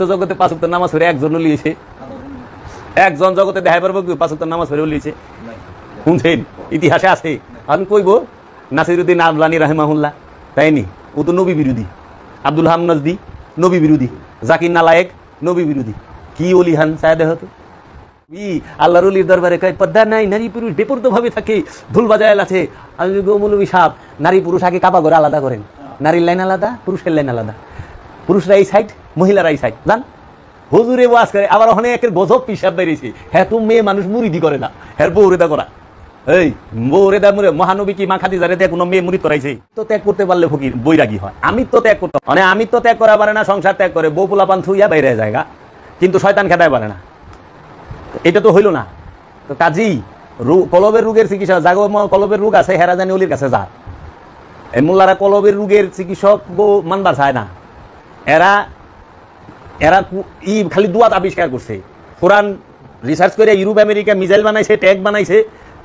জগতে 5 ওয়াক্ত নামাজ পড়ে একজন লিয়েছে, একজন জগতে দেখাই পারবো 5 ওয়াক্ত নামাজ পড়েও লিয়েছে? শুনছেন? ইতিহাসে আছে। আমি কইব নাসিরউদ্দিন আলবানী রাহিমাহুল্লাহ, তাইনি? ও তো নবী বিরোধী। আব্দুল হাম নজদি নবী বিরোধী, জাকির নালায়েক নবী বিরোধী। কি অলিহান চায় দেহ তো আল্লাহর অলির দরবারে কয় পর্দা নাই, নারী পুরুষ বেপরদ ভাবে থাকে, ঢোল বাজায় আছে। আমি মৌলবী সাহেব, নারী পুরুষ আগে কাবা ঘরে আলাদা করেন, নারীর লাইন আলাদা, পুরুষের লাইন আলাদা, পুরুষরা এই সাইড, মহিলারা এই সাইড। জান হুজুরে ওয়াজ করে, আবার ওখানে একের গজব পিসাব বেরিয়েছে। হ্যাঁ তুমি মেয়ে মানুষ মুরিদি করে না, হ্যাঁ বৌরেদা করা। এই বৌরেদা মুরে মহানবী কি মা খাদিজারে কোনো মেয়ে মুরিদ করাইছে? তো ত্যাগ করতে পারলে ফকির বৈরাগী হয়। আমি তো ত্যাগ করতে, মানে আমি তো ত্যাগ করা পারে না, সংসার ত্যাগ করে বউ পোলাপান থুইয়া বাইরে জায়গা, কিন্তু শয়তান খেদায় পারে না। এটা তো হইল না। তো কাজী কলবের রোগের চিকিৎসা, জাগো কলবের রোগ আছে, হেরা জানি অলির কাছে যা। এই মোল্লারা কলবের রোগের চিকিৎসক মানবার চায় না। এরা এরা খালি দুয়াত আবিষ্কার করছে। কোরআন রিসার্চ করে ইউরোপ আমেরিকা মিসাইল বানাইছে, ট্যাঙ্ক বানাইছে,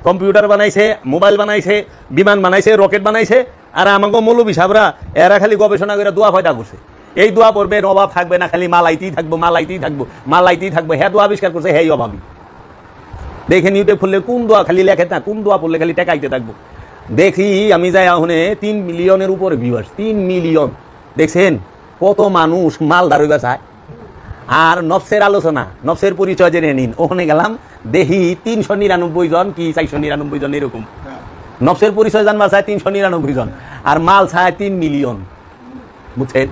কম্পিউটার বানাইছে, মোবাইল বানাইছে, বিমান বানাইছে, রকেট বানাইছে। আর আমাকে মৌলবী সাহেবরা এরা খালি গবেষণা করে দোয়া ফয়দা করছে। এই দোয়া পড়বে, অভাব থাকবে না, খালি মালাইতেই থাকবো, মালাইতেই থাকবো, মালাইতেই থাকবো। হ্যাঁ দোয়া আবিষ্কার করছে, হ্যাঁ অভাবী। দেখেন ইউটিউব খুললে কোন দোয়া খালি লেখে না, কোন দোয়া পড়লে খালি টেকাইতে থাকবো। দেখি আমি যাই ওখানে 3 মিলিয়নের উপরে ভিউয়ার্স, 3 মিলিয়ন। দেখছেন কত মানুষ মাল দারুইবা চায়। আর নফসের আলোচনা, নফসের পরিচয় জেনে নিন। ওখানে গেলাম, দেখি 399 জন কি 499 জন এরকম নফসের পরিচয় জানবার চায় 399 জন, আর মাল চায় 3 মিলিয়ন। বুঝছেন?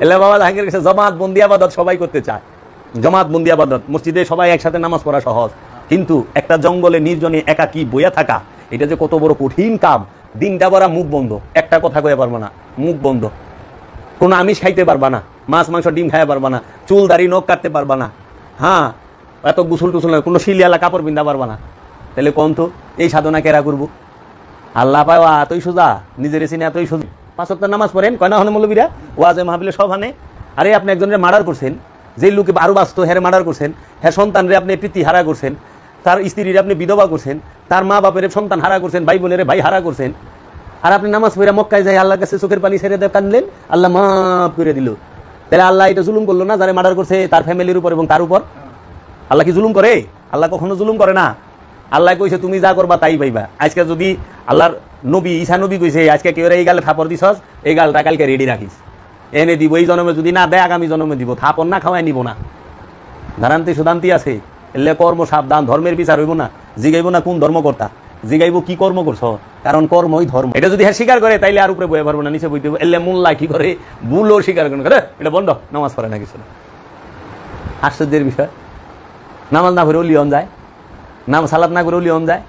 এলা বাবা জাহাঙ্গীর কাছে জমাত বন্দি আবাদত সবাই করতে চায়। জমাত বন্দি আবাদত মসজিদে সবাই একসাথে নামাজ পড়া সহজ, কিন্তু একটা জঙ্গলে নির্জনে একাকী বইয়া থাকা, এটা যে কত বড় কঠিন কাম। দিনটা বড় মুখ বন্ধ, একটা কথা কয়ে পারবো না, মুখ বন্ধ। কোনো আমিষ খাইতে পারবা না, মাছ মাংস ডিম খাইতে পারবা না, চুল দাড়ি নখ কাটতে পারবা না, হ্যাঁ এত গুসুল টুসুল না, কোনো শিলিয়ালা কাপড় পিন্ধা পারবা না। তাহলে কোন তো এই সাধনা কেরা করবো? আল্লাহ পায় এতই সোজা, নিজের চিনে এতই সোজা। 5 ওয়াক্ত নামাজ পড়েন, কয়না হনে মৌলবীরা ওয়াজে মাহফিলে সব হানে। আরে আপনি একজনের মার্ডার করছেন, যে লোকে আরো বাঁচত হ্যাঁ মার্ডার করছেন, হ্যাঁ সন্তানরে আপনি প্রীতি হারা করছেন, তার স্ত্রীর আপনি বিধবা করছেন, তার মা বাপের সন্তান হারা করছেন, ভাই বোনের ভাই হারা করছেন। আর আপনি নামাজ পড়ে মক্কায় যাই আল্লাহর কাছে চোখের পানি ছেড়ে দিয়ে কাঁদলেন, আল্লাহ মাফ করে দিল। তাহলে আল্লাহ এটা জুলুম করলো না যারা মার্ডার করছে তার ফ্যামিলির উপর এবং তার উপর? আল্লাহ কি জুলুম করে? আল্লাহ কখনো জুলুম করে না। আল্লাহ কইছে তুমি যা করবা তাই পাইবা। আজকে যদি আল্লাহর নবী ঈসা নবী কইছে আজকে কেউ এই গালে থাপড় দিছস, এই গালটা কালকে রেডি রাখিস, এনে দিব, এই জন্মে যদি না দেয় আগামী জন্মে দিব। থাপড় না খাওয়াই নিব না। ধারান্তি সুদান্তি আছে, এলে কর্ম সাবধান, ধর্মের বিচার হইব না। জিগাইব না কোন ধর্মকর্তা, জিগাইব কি কর্ম করছ, কারণ কর্মই ধর্ম। এটা যদি হ্যাঁ স্বীকার করে তাইলে আর উপরে বয়ে পারবো না, নিচে বইতে এলে মোল্লা কি করে ভুলও স্বীকার করে এটা বন্ধ, নামাজ পড়ে না কিছু না। আশ্চর্যের বিষয়, নামাজ না পড়ে লিয়ন যায়, নাম সালাদ না করে লিয়ন যায়।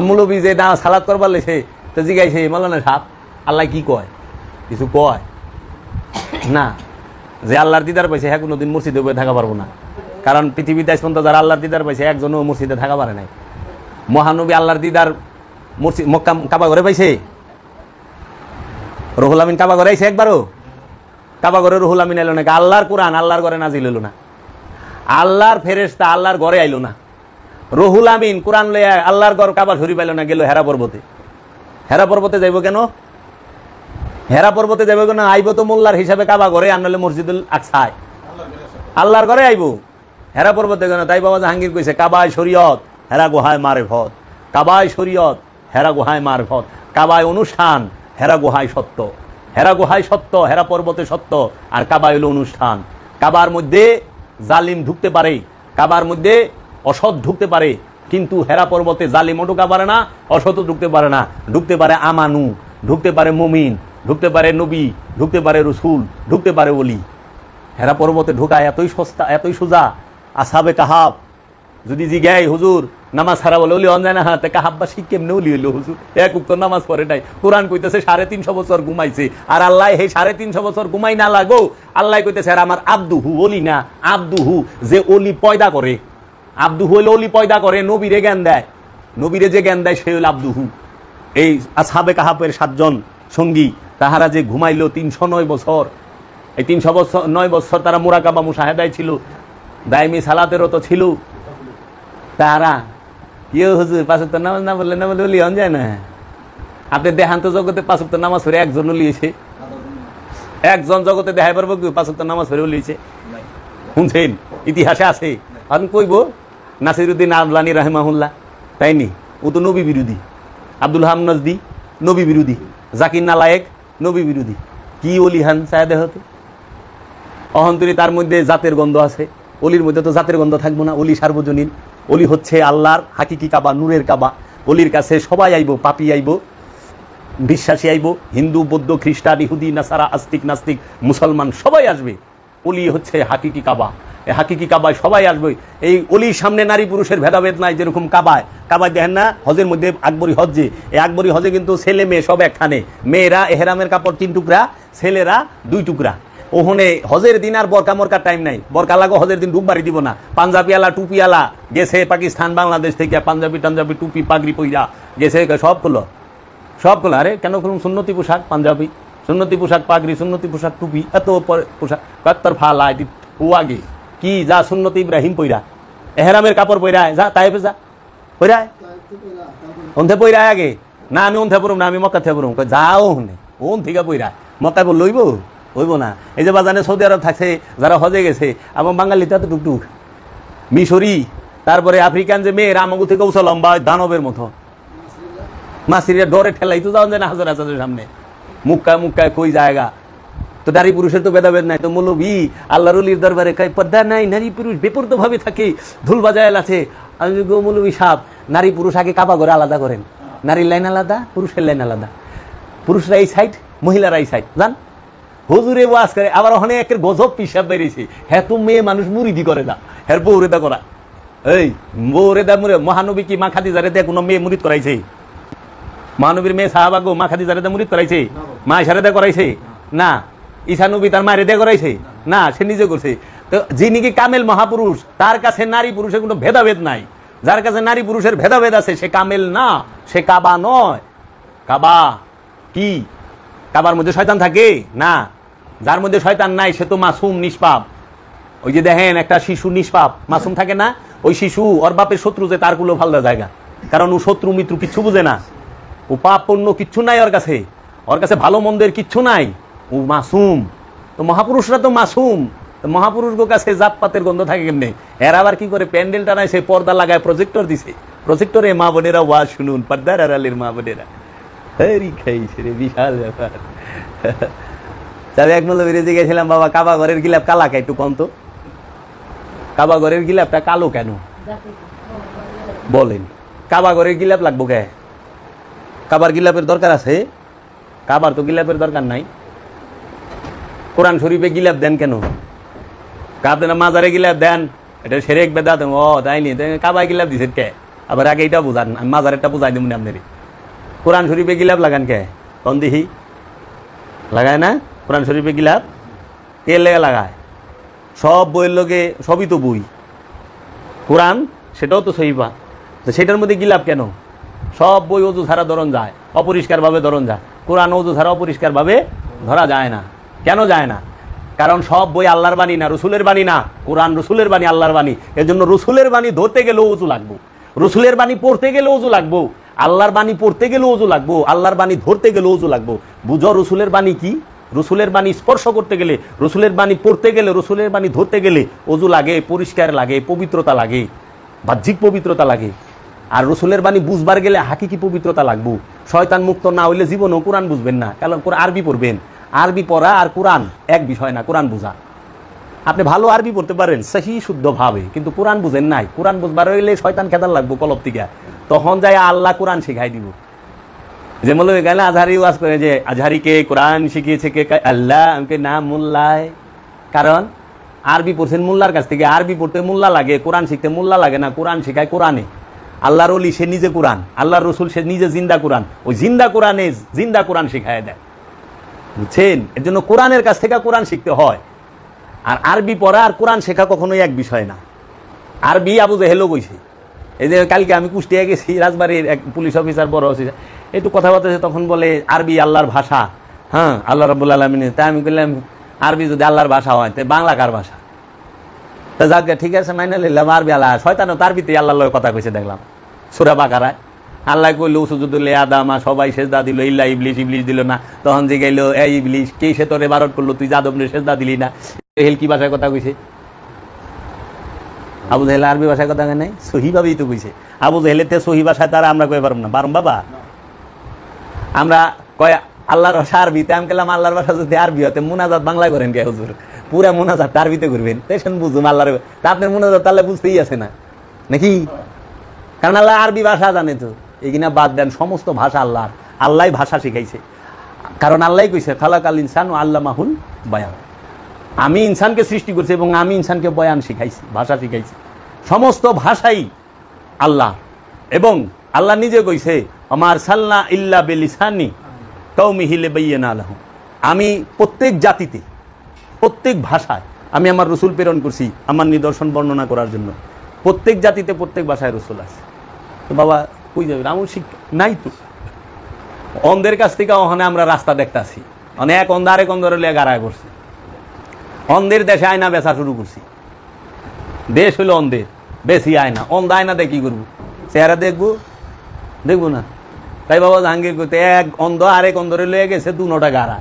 মৌলবী যে না সালাদ করবার লেছে তো জিগাইছে মৌলানা সাহেব আল্লাহ কি কয়, কিছু কয় না। যে আল্লাহর দিদার পাইছে হ্যাঁ কোনোদিন মসজিদে বয়ে থাকা পারবো না, কারণ পৃথিবীতে আজ পর্যন্ত যারা আল্লাহর দিদার পাইছে একজনও মসজিদে থাকা পারে নাই। মহানবী আল্লাহর দিদার মসজিদ মক্কা কাবা ঘরে পাইছে? রুহুল আমিন কাবা ঘরে আইছে একবারও? কাবা ঘরে রুহুল আমিন আইলো না। আল্লাহর কোরআন আল্লাহর ঘরে নাজিল হইল না, আল্লাহর ফেরেশতা আল্লাহর ঘরে আইলো না। রুহুল আমিন কোরআন লইয়া আল্লাহর ঘর কাবা শরীফ আইলো না, গেল হেরা পর্বতে। হেরা পর্বতে যাইব কেন? হেরা পর্বতে যাইব কেন? আইব তো মোল্লার হিসাবে কাবা ঘরে, আনলে মসজিদুল আকসায় আল্লাহর ঘরে আইব। হেরা পর্বতে কেন? তাই বাবা জাহাঙ্গীর কইছে কাবায় শরীয়ত, হেরা গুহায় মারেফত। কাবায় শরীয়ত, হেরা গুহায় মারেফত। কাবায় অনুষ্ঠান, হেরা গুহায় সত্য। হেরা গুহায় সত্য, হেরা পর্বতে সত্য, আর কাবায় হলো অনুষ্ঠান। কাবার মধ্যে জালিম ঢুকতে পারে, কাবার মধ্যে অসৎ ঢুকতে পারে, কিন্তু হেরা পর্বতে জালিমও ঢুকা পারে না, অসৎও ঢুকতে পারে না। ঢুকতে পারে আমানু, ঢুকতে পারে মুমিন, ঢুকতে পারে নবী, ঢুকতে পারে রসুল, ঢুকতে পারে ওলি। হেরা পর্বতে ঢোকা এতই সস্তা, এতই সোজা। আসহাবে কাহাব যদি জিগাই হুজুর নামাজ ছাড়া বলে ওলি অঞ্জায় না, হাতে কাহাব্বা শিখ কেমনে ওলি হইলো হুজুর? এক উক্ত নামাজ পড়ে নাই। কোরআন কইতেছে 350 বছর ঘুমাইছে, আর আল্লাহ এই 350 বছর ঘুমাই না লাগো, আল্লাহ কইতেছে আর আমার আব্দুহু, ওলি না আব্দুহু, যে ওলি পয়দা করে। আব্দুহু হইলে ওলি পয়দা করে, নবীরে জ্ঞান দেয়, নবীরে যে জ্ঞান দেয় সে হইল আব্দুহু। এই আসহাবে কাহাবের 7 জন সঙ্গী, তাহারা যে ঘুমাইল 309 বছর, এই 309 বছর তারা মুরাকাবা মুশাহেদায় ছিল, দায়মি সালাতেরও তো ছিল। তারা কেউ হুজুর 5 ওয়াক্ত নামাজ না বললে না বলে ওলি হন যায় না। আপনি দেহান্ত জগতে 5 ওয়াক্ত নামাজ পড়ে একজন লিয়েছে, একজন জগতে দেখাই পারবো কি 5 ওয়াক্ত নামাজ পড়ে লিয়েছে? শুনছেন? ইতিহাসে আছে। আমি কইব নাসিরউদ্দিন আদলানী রাহিমাহুল্লাহ, তাই নি? ও তো নবী বিরোধী। আব্দুল হাম নজদি নবী বিরোধী। জাকির নালায়েক নবী বিরোধী। কি অলিহান চায় দেহতে অহন্তরী, তার মধ্যে জাতের গন্ধ আছে। অলির মধ্যে তো জাতের গন্ধ থাকবো না। অলি সার্বজনীন। অলি হচ্ছে আল্লাহর হাকিকি কাবা, নূরের কাবা। অলির কাছে সবাই আইব, পাপি আইব, বিশ্বাসী আইব, হিন্দু বৌদ্ধ খ্রিস্টান ইহুদি নাসারা আস্তিক নাস্তিক মুসলমান সবাই আসবে। অলি হচ্ছে হাকিকি কাবা। এই হাকিকি কাবায় সবাই আসবে। এই অলির সামনে নারী পুরুষের ভেদাভেদ নাই। যেরকম কাবায় দেখেন না হজের মধ্যে আকবরী হজ্জে, এই আকবরী হজে কিন্তু ছেলে মেয়ে সব একখানে। মেয়েরা এহরামের কাপড় 3 টুকরা, ছেলেরা 2 টুকরা। ওখানে হজের দিন আর বরকা মরকার টাইম নাই। বরকা লাগো হজের দিন ডুববাড়ি দিব না। পাঞ্জাবিওয়ালা টুপিওয়ালা গেছে পাকিস্তান বাংলাদেশ থেকে, পাঞ্জাবি টাঞ্জাবি টুপি পাগড়ি পইরা গেছে, সব খুলো। আরে কেন খুলুন? সুন্নতি পোশাক পাঞ্জাবি, সুন্নতি পোশাক পাগড়ি, সুন্নতি পোশাক টুপি, এত পোশাক কত্তর ফালা ও আগে কি যা সুন্নতি ইব্রাহিম পইরা এহরামের কাপড় পইরায় যা, তাইফে যা পইরায়, ওনথে পইরায় আগে না। আমি ওনথে পড়ুম না, আমি মক্কা থেকে পড়ুম। যাও হুনে ওন থেকে পইরা মক্কায় বল লইব হইব না। এই যে বাজানে সৌদি আরব থাকছে যারা হজে গেছে, আমার বাঙালিতে তো টুকটুক মিশরি, তারপরে আফ্রিকান যে মেয়েরা আমাগু থেকে উঁচা লম্বা দানবের মতো, মাসিরিয়া ডরে ঠেলাই তো যাওয়া যায় না হাজার হাজারের সামনে। মুক্কায় কই জায়গা তো নারী পুরুষের তো ভেদাভেদ নাই। তো মৌলভী আল্লাহর ওলির দরবারে কয় পর্দা নাই, নারী পুরুষ বেপরত ভাবে থাকে, ধুল বাজায় আছে। আমি গো মৌলভী সাহেব, নারী পুরুষ আগে কাবা করে আলাদা করেন। নারীর লাইন আলাদা, পুরুষের লাইন আলাদা। পুরুষরা এই সাইড, মহিলারা এই সাইড। জান হুজুরে ওয়াজ করে, আবার ওখানে একের গজব পিসাব বেরিয়েছে। হ্যাঁ তো মেয়ে মানুষ মুরিদি করে না, হ্যাঁ বৌরেদা করা। এই বৌরেদা মুরে মহানবী কি মা খাদিজারে দিয়ে কোনো মেয়ে মুরিদ করাইছে? মহানবীর মেয়ে সাহাবাগো মা খাদিজারে দিয়ে মুরিদ করাইছে? মা ইশারে দিয়ে করাইছে? না। ঈসা নবী তার মায়ের দিয়ে করাইছে? না, সে নিজে করছে। তো যিনি কি কামেল মহাপুরুষ, তার কাছে নারী পুরুষের কোনো ভেদাভেদ নাই। যার কাছে নারী পুরুষের ভেদাভেদ আছে সে কামেল না, সে কাবা নয়। কাবা কি? কাবার মধ্যে শয়তান থাকে না। যার মধ্যে শয়তান নাই সে তো মাসুম, নিষ্পাপ। ওই যে দেখেন একটা শিশু নিষ্পাপ মাসুম থাকে না, ওই শিশু ওর বাপের শত্রু যে তার কুলো ফালদা জায়গা, কারণ ও শত্রু মিত্র কিচ্ছু বুঝে না। ও পাপ পণ্য কিচ্ছু নাই ওর কাছে ভালো মন্দের কিচ্ছু নাই। ও মাসুম। তো মহাপুরুষরা তো মাসুম। মহাপুরুষের কাছে জাতপাতের গন্ধ থাকে কেমনে? এরা আবার কি করে? প্যান্ডেল টানায় সে পর্দা লাগায়, প্রজেক্টর দিছে। প্রজেক্টরে মা বোনেরা ওয়াজ শুনুন, পর্দার আড়ালের মা বোনেরা। হেরি খাইছে রে, বিশাল ব্যাপার। তবে এক মৌলবীরে জিজ্ঞেছিলাম, বাবা কাবা ঘরের গিলাপ কালা কে? একটু কম তো, কাবা ঘরের গিলাপটা কালো কেন বলেন? কাবা ঘরের গিলাপ লাগবো কে? কাবার গিলাপের দরকার আছে? কাবার তো গিলাপের দরকার নাই। কোরআন শরীফে গিলাপ দেন কেন? আপনারা মাজারে গিলাপ দেন, এটা সেরেক বেদাত। ও তাই নি, কাবায় গিলাপ দিছেন কে? আবার আগে এটা বুঝান, আমি মাজারেরটা বুঝাই দেবো আপনার। কোরআন শরীফে গিলাপ লাগান কে? কন দিহি লাগায় না? কোরআন শরীফে গিলাপ কে লেগে লাগায়? সব বইয়ের লোকে, সবই তো বই। কোরআন সেটাও তো সহিবা, তো সেটার মধ্যে গিলাপ কেন? সব বই অজু ছাড়া ধরন যায়, অপরিষ্কারভাবে ধরন যায়। কোরআন অজু ছাড়া অপরিষ্কারভাবে ধরা যায় না। কেন যায় না? কারণ সব বই আল্লাহর বাণী না, রসুলের বাণী না। কোরআন রসুলের বাণী, আল্লাহর বাণী। এর জন্য রসুলের বাণী ধরতে গেলেও অজু লাগবো, রসুলের বাণী পড়তে গেলেও অজু লাগবো, আল্লাহর বাণী পড়তে গেলেও অজু লাগবো, আল্লাহর বাণী ধরতে গেলেও অজু লাগবো। বুঝো রসুলের বাণী কি? রসুলের বাণী স্পর্শ করতে গেলে, রসুলের বাণী পড়তে গেলে, রসুলের বাণী ধরতে গেলে অজু লাগে, পরিষ্কার লাগে, পবিত্রতা লাগে, বাহ্যিক পবিত্রতা লাগে। আর রসুলের বাণী বুঝবার গেলে হাকিকি পবিত্রতা লাগবো। শয়তান মুক্ত না হইলে জীবনও কোরআন বুঝবেন না। কারণ আরবি পড়বেন, আরবি পড়া আর কোরআন এক বিষয় না। কোরআন বুঝা, আপনি ভালো আরবি পড়তে পারেন সহি শুদ্ধ ভাবে, কিন্তু কোরআন বুঝেন নাই। কোরআন বুঝবার হইলে শয়তান খেদার লাগবো কলব থেকে, তখন যাই আল্লাহ কোরআন শিখাই দিব। যে মৌলভী গেলে আজহারি ওয়াজ করে যে আজহারিকে কোরআন শিখিয়েছে কে? আল্লাহ। আমাকে নাম মোল্লায়। কারণ আরবি পড়ছেন মোল্লার কাছ থেকে। আরবি পড়তে মোল্লা লাগে, কোরআন শিখতে মোল্লা লাগে না। কোরআন শিখায় কোরআনে। আল্লাহর ওলি সে নিজে কোরআন, আল্লাহর রসুল সে নিজে জিন্দা কোরআন। ওই জিন্দা কোরআনে জিন্দা কোরআন শিখায় দেয়, বুঝছেন? এর জন্য কোরআনের কাছ থেকে কোরআন শিখতে হয়। আর আরবি পড়া আর কোরআন শেখা কখনোই এক বিষয় না। আরবি আবু জেহেলও কইছে। এই যে কালকে আমি কুষ্টিয়া গেছি, রাজবাড়ির এক পুলিশ অফিসার, বড় অফিসার, একটু কথাবার্তা, তখন বলে আরবি আল্লাহর ভাষা। হ্যাঁ, আল্লাহ রাব্বুল আলামিনের। তাই আমি বললাম আরবি যদি আল্লাহর ভাষা হয় তাই বাংলা কার ভাষা? তা যাক ঠিক আছে, মাইনে নিলাম আরবি আল্লাহ। শয়তানও তার ভিতরে আল্লাহর কথা কইছে দেখলাম সূরা বাকারায়। আল্লাহ কইল সুজুদুল আদামা, সবাই সেজদা দিল, ইল্লা ইবলিস, ইবলিস দিল না। তখন যে গেল, এই ইবলিস, কে সে তোরে বারণ করলো, তুই আদমরে সেজদা দিলি না? হেল কি ভাষায় কথা কইছে? আবু জাহেল আরবি ভাষায় কথা কয় নাই, সহি ভাবেই তো কইছে। আবু জাহেলের তে সহি ভাষায় তারা আমরা কই পারব না, পারম বাবা? আমরা কয় আল্লাহর ভাষা আরবিতে, আমি বললাম আল্লাহর ভাষা যদি আরবি হতে মুনাজাত বাংলা করেন কে হুজুর? পুরা মুনাজাত আরবিতে করবেন, তেসন বুঝুম আল্লাহর। তা আপনার মুনাজাত তাহলে বুঝতেই আছে না নাকি? কারণ আল্লাহ আরবি ভাষা জানে তো। এখানে বাদ দেন, সমস্ত ভাষা আল্লাহর, আল্লাহ ভাষা শিখাইছে। কারণ আল্লাহ কইছে খালাকাল ইনসান ও আল্লামাহুল বায়ান, আমি ইনসানকে সৃষ্টি করছি এবং আমি ইনসানকে বয়ান শিখাইছি, ভাষা শিখাইছি। সমস্ত ভাষাই আল্লাহ। এবং আল্লাহ নিজে কইছে আমার সাল্লা ইল্লা বিলিসানি কওমিহি লিবাইয়িনা লাহুম, আমি প্রত্যেক জাতিতে, প্রত্যেক ভাষায় আমি আমার রসুল প্রেরণ করছি আমার নিদর্শন বর্ণনা করার জন্য। প্রত্যেক জাতিতে প্রত্যেক ভাষায় রসুল আছে। তো বাবা কই যাবে? আমার শিক্ষা নাই তো। অন্ধের কাছ থেকে ওখানে আমরা রাস্তা দেখতেছি, অনেক অন্ধ আরেক অন্ধের লিয়ে গাড়ায় করছে। অন্ধের দেশে আয়না বেচা শুরু করছি। দেশ হইলো অন্ধের, বেশি আয়না। অন্ধ আয়না দিয়ে কি করবো? চেহারা দেখবো? দেখবো না। তাই বাবা জাহাঙ্গীর করতে এক অন্ধ আরেক অন্ধরে লয়ে গেছে 2-9টা গাড়া।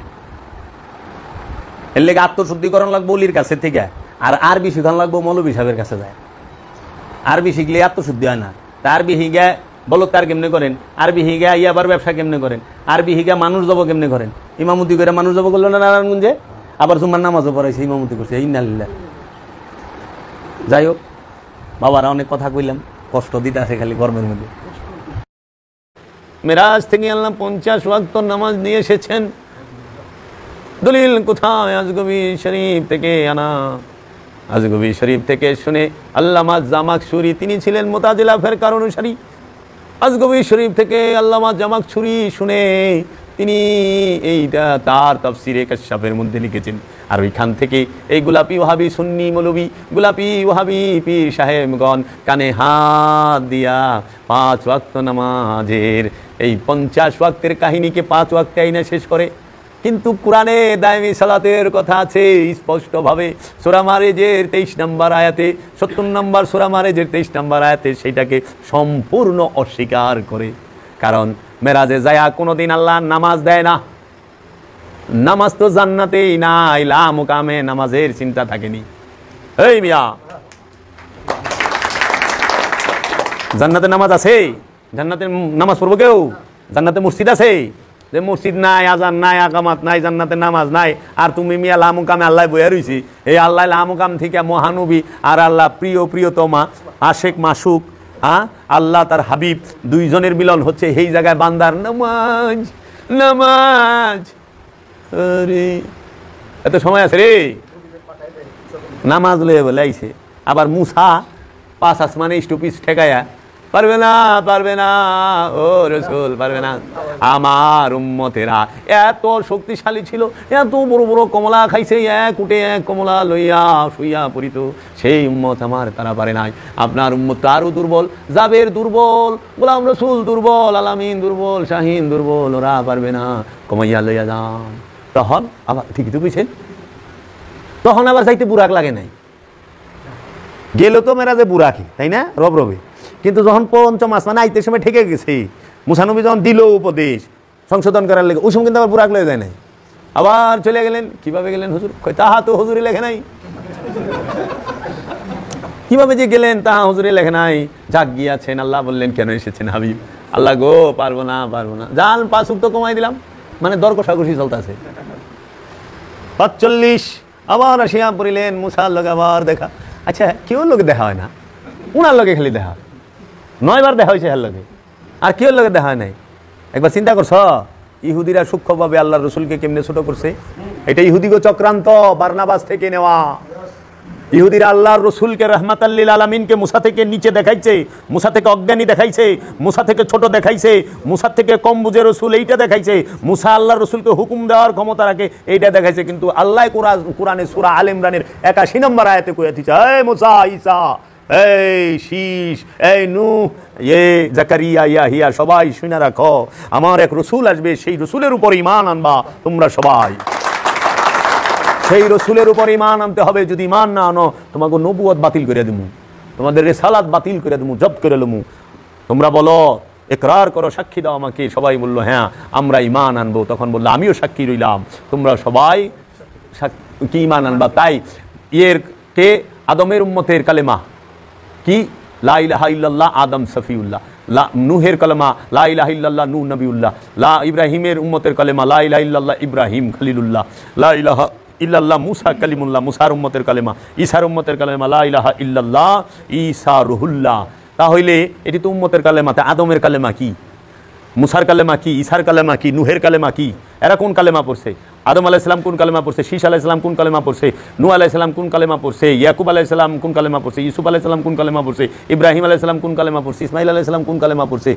এর লেগে আত্মশুদ্ধিকরণ লাগবো অলির কাছে থেকে, আর আরবি শিখান লাগবো মৌলবী সাহেবের কাছে যায়। আরবি শিখলে আত্মশুদ্ধি হয় না। তা আরবি হিগা বলৎকার কেমনে করেন, আরবি হিগা ইয়াবার ব্যবসা কেমনে করেন, আরবি হিগা মানুষ জব কেমনে করেন। ইমামতি করে মানুষ জব করলো না নারায়ণগঞ্জে, আবার জুম্মার নামাজও পড়াইছে, ইমামতি করছে। ইন্নালিল্লাহ। যাই হোক বাবারা, অনেক কথা কইলাম, কষ্ট দিতে আছে খালি গরমের মধ্যে। মেরাজ থেকে আল্লাহ 50 ওয়াক্ত নামাজ নিয়ে এসেছেন। দলিল কোথায়? আজগবি শরীফ থেকে আনা। আজগবি শরীফ থেকে শুনে আল্লামা জামাখশুরি, তিনি ছিলেন মুতাজিলা ফিরকার অনুসারী। আজগবি শরীফ থেকে আল্লামা জামাখশুরি শুনে তিনি এইটা তার তাফসিরে কাশফের মধ্যে লিখেছেন। আর ওইখান থেকে এই গোলাপি ওয়াহাবি সুন্নি মৌলবি, গোলাপি ওয়াহাবি পীর সাহেবগণ কানে হাত দিয়া 5 ওয়াক্ত নামাজের এই 50 ওয়াক্তের কাহিনীকে 5 ওয়াক্তে আইনা শেষ করে। কিন্তু কোরআনে দায়মি সালাতের কথা আছে স্পষ্টভাবে। সূরা মারিজের 23 নম্বর আয়াতে, 70 নম্বর সূরা মারিজের 23 নম্বর আয়াতে সেইটাকে সম্পূর্ণ অস্বীকার করে। কারণ মেরাজে যায়া কোনোদিন আল্লাহ নামাজ দেয় না। নামাজ তো জান্নাতেই নাই, লা মুকামে নামাজের চিন্তা থাকেনি। এই মিয়া, জান্নাতে নামাজ আছে? জান্নাতে নামাজ পড়বো কেউ? জান্নাতে মসজিদ আছে? যে মসজিদ নাই, আজান নাই, আকামাত নাই, জান্নাতে নামাজ নাই, আর তুমি মিয়া লা মুকামে আল্লাহ বইয়া রইছি। এই আল্লাহ লা মুকাম থেকে মহানবী আর আল্লাহ প্রিয় প্রিয়তমা, আশেক মাসুক, আল্লাহ তার হাবিব, দুইজনের মিলন হচ্ছে এই জায়গায় বান্দার নামাজ। নামাজ আরে এত সময় আছে রে? নামাজ লয়ে বলে আইছে। আবার মুসা 5 আসমানে স্টুপিস ঠেকায়া, পারবে না, পারবে না ও রাসূল, পারবে না। আমার উম্মতেরা এত শক্তিশালী ছিল, এত বড় বড় কমলা খাইছে, এক উঠে এক কমলা লইয়া শুইয়া পড়িত। সেই উম্মত আমার, তারা পারে নাই। আপনার উম্মত তো আরো দুর্বল। জাবের দুর্বল, গোলাম রসুল দুর্বল, আলামিন দুর্বল, শাহিন দুর্বল, ওরা পারবে না, কমাইয়া লইয়া যান। তখন আবার ঠিকই তো বুঝছেন, তখন আবার যাইতে বুরাক লাগে নাই। গেল তো মেরাজে বুরাকি, তাই না, রব রবে। কিন্তু যখন 5ম আসমানে আইতে সময় ঠেকে গেছে, মুসা নবী যখন দিল উপদেশ সংশোধন করার লেগে, ওই সময় কিন্তু আবার বুরাক লয়ে যায় নাই। আবার চলে গেলেন। কিভাবে গেলেন হুজুর? তাহা তো হুজুরে লেখে নাই। কিভাবে যে গেলেন তাহা হুজুরে লেখে নাই। যাক গিয়াছেন, আল্লাহ বললেন কেন এসেছেন হাবিব? আল্লাহ গো পারবো না, পারবো না, যান 5 ওয়াক্ত কমাই দিলাম। মানে দর কষাকষি চলতেছে। 45 আবার আসিয়া পড়িলেন মুসার লগে আবার দেখা। আচ্ছা, কেউ লোকে দেখা হয় না, উনার লগে খালি দেখা 9 বার দেখা হয়েছে, এর লগে আর কেউ লগে দেখা হয় নাই। একবার চিন্তা করছ ইহুদিরা সূক্ষ্মভাবে আল্লাহর রসুলকে কেমনে ছোট করছে? এটা ইহুদিগো চক্রান্ত, বারনাবাস থেকে নেওয়া। ইহুদিরা আল্লাহর রসুলকে রাহমাতাল লিল আলামিনকে মুসা থেকে নিচে দেখাইছে, মুসা থেকে অজ্ঞানী দেখাইছে, মুসা থেকে ছোট দেখাইছে, মুসা থেকে কম বুঝে রসুল এইটা দেখাইছে, মুসা আল্লাহর রসুলকে হুকুম দেওয়ার ক্ষমতা রাখে এইটা দেখাইছে। কিন্তু আল্লাহ কোরআনে সূরা আল ইমরানের 81 নম্বর আয়াতে কইয়া দিছে, এই মুসা, ঈসা, এই শীষ, এই নূহ, জাকারিয়া, ইয়াহিয়া, সবাই শুনে রাখো, আমার এক রসুল আসবে, সেই রসুলের উপর ঈমান আনবা তোমরা সবাই। সেই রসুলের উপর ঈমান আনতে হবে। যদি ঈমান না আনো, তোমাকে নবুয়ত বাতিল করে দেবো, তোমাদের রিসালাত বাতিল করে দেবো, জব্দ করে দেবো। তোমরা বলো ইকরার করো, সাক্ষী দাও আমাকে। সবাই বলল হ্যাঁ আমরা ঈমান আনবো। তখন বলল আমিও সাক্ষী রইলাম, তোমরা সবাই কি ঈমান আনবা। তাই এর কে আদমের উম্মতের কালেমা কি লা ইলাহা ইল্লাল্লাহ আদম সফিউল্লাহ, নূহের কালেমা লা ইলাহা ইল্লাল্লাহ নূহ নবিউল্লাহ, ইব্রাহিমের উম্মতের কালেমা লা ইলাহা ইল্লাল্লাহ ইব্রাহিম খলিলুল্লাহ, লা ইলাহা ইল্লাল্লাহ মুসা কালিমুল্লাহ মুসার উম্মতের কালেমা, ঈসার উম্মতের কালেমা লা ইলাহা ইল্লাল্লাহ ঈসা রুহুল্লাহ। তাহলে এটি তো উম্মতের কালেমা। তা আদমের কালেমা কি, মুসার কালেমা কি, ঈসার কালেমা কি, নূহের কালেমা কি? এরা কোন কালেমা পড়ছে? আদম আলাইহিস সালাম কোন কালেমা পড়ছে? শীশ আলাইহিস সালাম কোন কালেমা পড়ছে? নূহ আলাইহিস সালাম কোন কালেমা পড়ছে? ইয়াকুব আলাইহিস সালাম কোন কালেমা পড়ছে? ইউসুফ আলাইহিস সালাম কোন কালেমা পড়ছে? ইব্রাহিম আলাইহিস সালাম কোন কালেমা পড়ছে? ইসমাঈল আলাইহিস সালাম কোন কালেমা পড়ছে?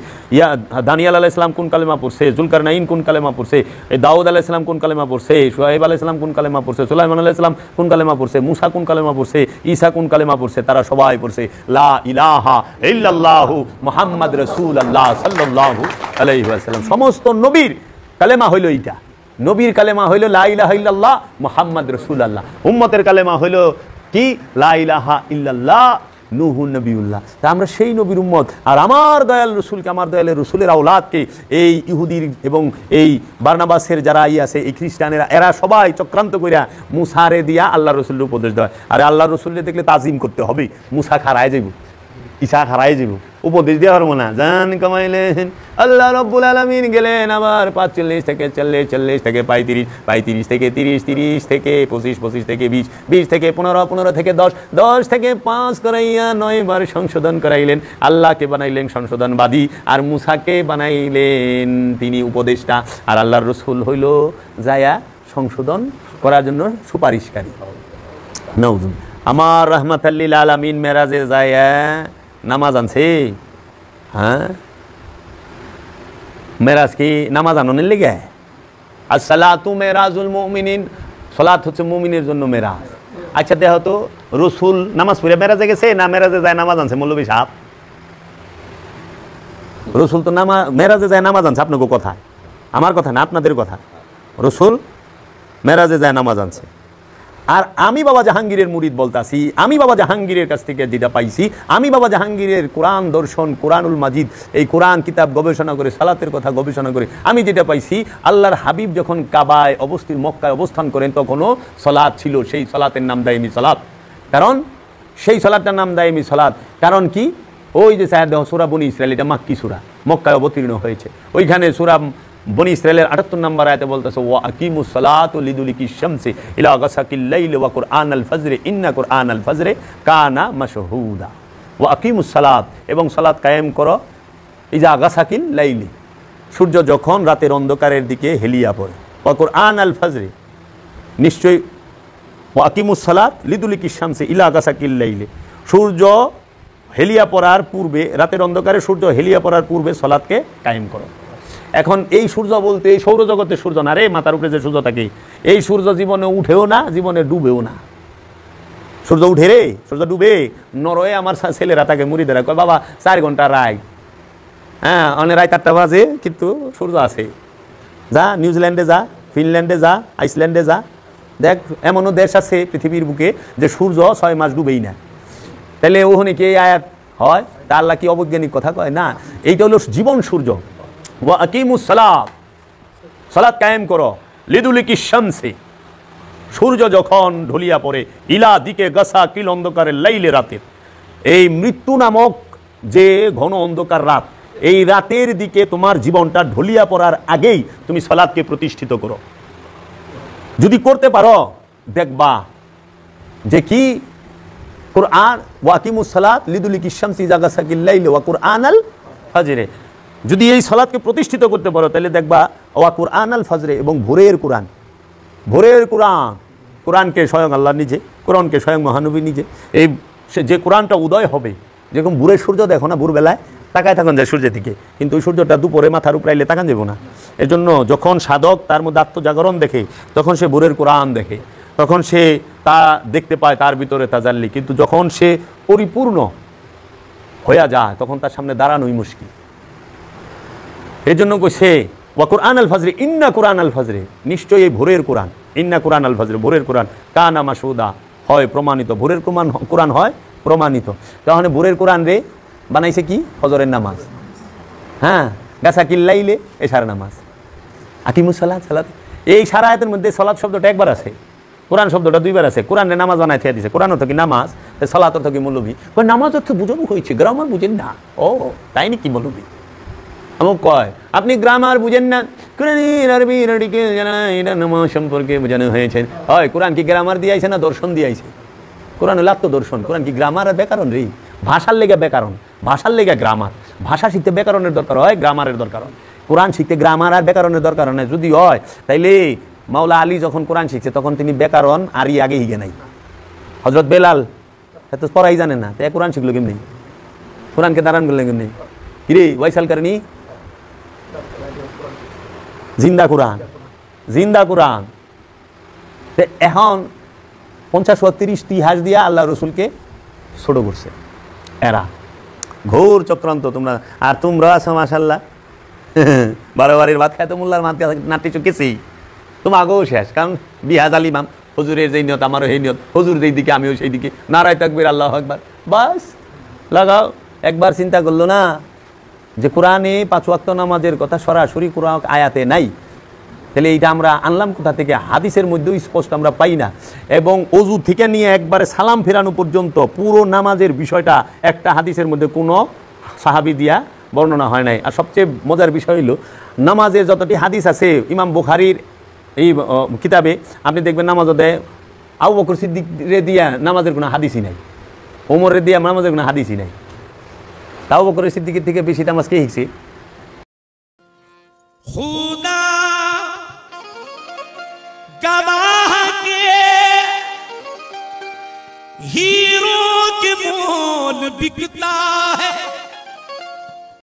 দানিয়েল আলাইহিস সালাম কোন কালেমা পড়ছে? জুলকারনাইন কোন কালেমা পড়ছে? দাউদ আলাইহিস সালাম কোন কালেমা পড়ছে? শুআয়ব আলাইহিস সালাম কোন কালেমা পড়ছে? সুলাইমান আলাইহিস সালাম কোন কালেমা পড়ছে? মুসা কোন কালেমা পড়ছে? ঈসা কোন কালেমা পড়ছে? তারা সবাই পড়ছে লা ইলাহা ইল্লাল্লাহু মুহাম্মদ রাসূলুল্লাহ সাল্লাল্লাহু আলাইহি ওয়াসাল্লাম। সমস্ত নবীর কালেমা হইল এইটা। নবীর কালেমা হইল লা ইলাহা ইল্লাল্লাহ মুহাম্মদ রাসূলুল্লাহ। উম্মতের কালেমা হইল কি লা ইলাহা ইল্লাল্লাহ নূহ নবিউল্লাহ। তা আমরা সেই নবীর উম্মত। আর আমার দয়াল রসুলকে, আমার দয়ালের রসুলের আওলাদকে এই ইহুদির এবং এই বারনাবাসের যারা আছে এই খ্রিস্টানেরা, এরা সবাই চক্রান্ত করিয়া মুসারে দিয়া আল্লাহ রসুলের উপদেশ দেয়। আরে আল্লাহ রসুলের দেখলে তাজিম করতে হবে। মুসা খারায় যাইব, ঈসা হারাই যাব, উপদেশ দেওয়া পারবো না। জান কামাইলেন আল্লাহ রব্বুল আলামিন গেলেন আবার 45 থেকে 40, 40 থেকে 35, 35 থেকে 30, 30 থেকে 25, 25 থেকে 20, 20 থেকে 15, 15 থেকে 10, 10 থেকে 5 করাইয়া 9 বার সংশোধন করাইলেন। আল্লাহকে বানাইলেন সংশোধনবাদী, আর মুসাকে বানাইলেন তিনি উপদেষ্টা, আর আল্লাহর রসুল হইল যায়া সংশোধন করার জন্য সুপারিশকারী। নাউজুবিল্লাহ। আমার রাহমাতাল লিল আলামিন মেরাজে যায়া নামাজ আনছে। হ্যাঁ, মেরাজ কি নামাজ আননের লেগে? আসসালাতু মেরাজুল মুমিনিন, সালাত হচ্ছে মুমিনের জন্য মেরাজ। আচ্ছা দেখো তো, রসুল নামাজ পড়ে মেরাজে গেছে না মেরাজে যায় নামাজ আনছে? মৌলভী সাহেব, রসুল তো মেরাজে যায় নামাজ আনছে। আপনাকে কথা, আমার কথা না, আপনাদের কথা। রসুল মেরাজে যায় নামাজ আনছে। আর আমি বাবা জাহাঙ্গীরের মুরিদ বলতাছি, আমি বাবা জাহাঙ্গীরের কাছ থেকে যেটা পাইছি, আমি বাবা জাহাঙ্গীরের কোরআন দর্শন, কোরআনুল মাজিদ, এই কোরআন কিতাব গবেষণা করে, সালাতের কথা গবেষণা করে আমি যেটা পাইছি, আল্লাহর হাবিব যখন কাবায় মক্কায় অবস্থান করেন তখনও সালাত ছিল। সেই সালাতের নাম দায়মি সালাত। কারণ সেই সালাতটার নাম দায়মি সালাত কারণ কি? ওই যে সাহেব সূরা বনী ইসরাঈল, এটা মাক্কি সূরা, মক্কায় অবতীর্ণ হয়েছে। ওইখানে সূরা বনী ইসরাঈলের 78 নম্বর আয়াতে বলতেছে ওয়া আকিমুস সালাতু লিদুলিকি শামসি ইলা গাসাকিল লাইল ওয়া কুরআনাল ফজর ইন্না কুরআনাল ফজর কানা মাশহুদা। ওয়া আকিমুস সালাত, এবং সালাত কায়েম করো ইজা গাসাকিল লাইলি, সূর্য যখন রাতের অন্ধকারের দিকে হেলিয়া পড়ে। ওয়া কুরআনাল ফজর, নিশ্চয়ই ওয়া আকিমুস সালাত লিদুলিকি শামসি ইলা গাসাকিল লাইলি, সূর্য হেলিয়া পড়ার পূর্বে, রাতের অন্ধকারে সূর্য হেলিয়া পড়ার পূর্বে সালাতকে কায়েম করো। এখন এই সূর্য বলতে এই সৌরজগতের সূর্য না রে, মাথার উপরে যে সূর্য থাকে, এই সূর্য জীবনে উঠেও না, জীবনে ডুবেও না। সূর্য উঠে রে, সূর্য ডুবে। নরওয়ে আমার ছেলেরা তাকে মুড়িদেরা কয় বাবা 4 ঘন্টা রায়, হ্যাঁ অনেক রায় 4টা বাজে, কিন্তু সূর্য আছে। যা নিউজিল্যান্ডে যা, ফিনল্যান্ডে যা, আইসল্যান্ডে যা, দেখ এমনও দেশ আছে পৃথিবীর বুকে যে সূর্য 6 মাস ডুবেই না। তাহলে ওখানে কি আয়াত হয়? তা আল্লাহ কি অবৈজ্ঞানিক কথা কয়? না, এইটা হলো জীবন সূর্য। ওয়া আকিমুস সালাত, সালাত কায়েম করো লিদুলিকি শামসি, সূর্য যখন ঢলিয়া পড়ে, ইলা দিকে গাসা কিল অন্ধকারের লাইলে, রাতের এই মৃত্যু নামক যে ঘন অন্ধকার রাত, এই রাতের দিকে তোমার জীবনটা ঢলিয়া পড়ার আগেই তুমি সালাতকে প্রতিষ্ঠিত করো। যদি করতে পারো দেখবা যে কি কুরআন ওয়া আকিমুস সালাত লিদুলিকি শামসি ইজা গাসাকিল লাইল ওয়া কুরআনাল ফজর, যদি এই সালাতকে প্রতিষ্ঠিত করতে পারো তাহলে দেখবা ওয়া কুরআনাল ফজর, এবং ভোরের কোরআন, ভোরের কোরআন, কোরআনকে স্বয়ং আল্লাহ নিজে, কোরআনকে স্বয়ং মহানবী নিজে, এই যে কোরআনটা উদয় হবে, যেরকম ভোরের সূর্য দেখো না, ভোরবেলায় তাকায় থাকুন যায় সূর্যের দিকে, কিন্তু ওই সূর্যটা দুপুরে মাথার উপরে আইলে তাকান যাবো না। এজন্য যখন সাধক তার মধ্যে আত্মজাগরণ দেখে তখন সে ভোরের কোরআন দেখে, তখন সে তা দেখতে পায় তার ভিতরে তাজাল্লি। কিন্তু যখন সে পরিপূর্ণ হয়ে যায় তখন তার সামনে দাঁড়ানোই মুশকিল। এই জন্য সে ওয়া কুরআনাল ফজর ইন্না কুরআনাল ফজর, নিশ্চয়ই এই ভোরের কোরআন, ইন্না কুরআনাল ফজর, ভোরের কোরআন কানা মাশহুদা, হয় প্রমাণিত, ভোরের কোরআন হয় প্রমাণিত। তাহলে ভোরের কোরআন রে বানাইছে কি? ফজরের নামাজ। হ্যাঁ, গাছা কিল্লাইলে এই সারা নামাজ, আকিমুস সালাত সালাত। এই সারা আয়াতের মধ্যে সালাত শব্দটা একবার আছে, কোরআন শব্দটা দুইবার আছে। কোরআনে নামাজ বানায় থিয়া দিছে, কোরআন অর্থ কি নামাজ, সালাত অর্থ কি মৌলবী। নামাজ অর্থ বুঝানো হয়েছে, গ্রামার বুঝেন না। ও তাই নাকি মৌলবী? আমার কয় আপনি গ্রামার বুঝেন না, এটা নামাজ সম্পর্কে বোঝানো হয়েছে। হয় কোরআন কি গ্রামার দিয়েছে না দর্শন দিয়েছে? কোরআন হলো আত্মদর্শন। কোরআন কি গ্রামার আর ব্যাকরণ রে? ভাষার লেগে ব্যাকরণ, ভাষার লেগে গ্রামার। ভাষা শিখতে ব্যাকরণের দরকার হয়, গ্রামারের দরকার হয়। কোরআন শিখতে গ্রামার আর ব্যাকরণের দরকার হয় না। যদি হয় তাইলে মাওলা আলী যখন কোরআন শিখছে তখন তিনি ব্যাকরণ আরই আগে হিগে নাই। হজরত বেলাল এত পড়াই জানে না, তাই কোরআন শিখলো কেমনি? কোরআনকে দাঁড়ান করলেন কেমনি? কিরে ওয়াইসাল কারণী জিন্দা কোরআন, জিন্দা কোরআন। এখন 50-30 ইতিহাস দিয়া আল্লাহ রসুলকে ছোট করছে এরা, ঘোর চক্রান্ত। তোমরা আর তোমরা আছো মাশাল্লাহ, বারোবারের ভাত খায় তো মোল্লার মাত নাটি চুকেছি। তোমার আগেও শেষ, কারণ বিহাজ আলিমাম হুজুরের যেই নিয়ত আমারও সেই নিয়ত, হুজুর যেই দিকে আমিও সেই দিকে, নারায় তাকবীর আল্লাহু আকবার, বাস লাগাও। একবার চিন্তা করলো না যে কোরআনে 5 ওয়াক্ত নামাজের কথা সরাসরি কোরআন আয়াতে নাই, তাহলে এইটা আমরা আনলাম কোথা থেকে? হাদিসের মধ্যেও স্পষ্ট আমরা পাই না। এবং অজু থেকে নিয়ে একবারে সালাম ফেরানো পর্যন্ত পুরো নামাজের বিষয়টা একটা হাদিসের মধ্যে কোনো সাহাবী দিয়া বর্ণনা হয় নাই। আর সবচেয়ে মজার বিষয় হইল নামাজের যতটি হাদিস আছে ইমাম বুখারীর এই কিতাবে আপনি দেখবেন নামাজও দেয় আবু বকর সিদ্দিক রে দিয়া নামাজের কোনো হাদিসই নাই, ওমরের দিয়া নামাজের কোনো হাদিসই নাই। আবু বকর সিদ্দিকের থেকে বেশি নামাজ কে শিখছে? खुदा गवाह के हीरो के मोल बिकता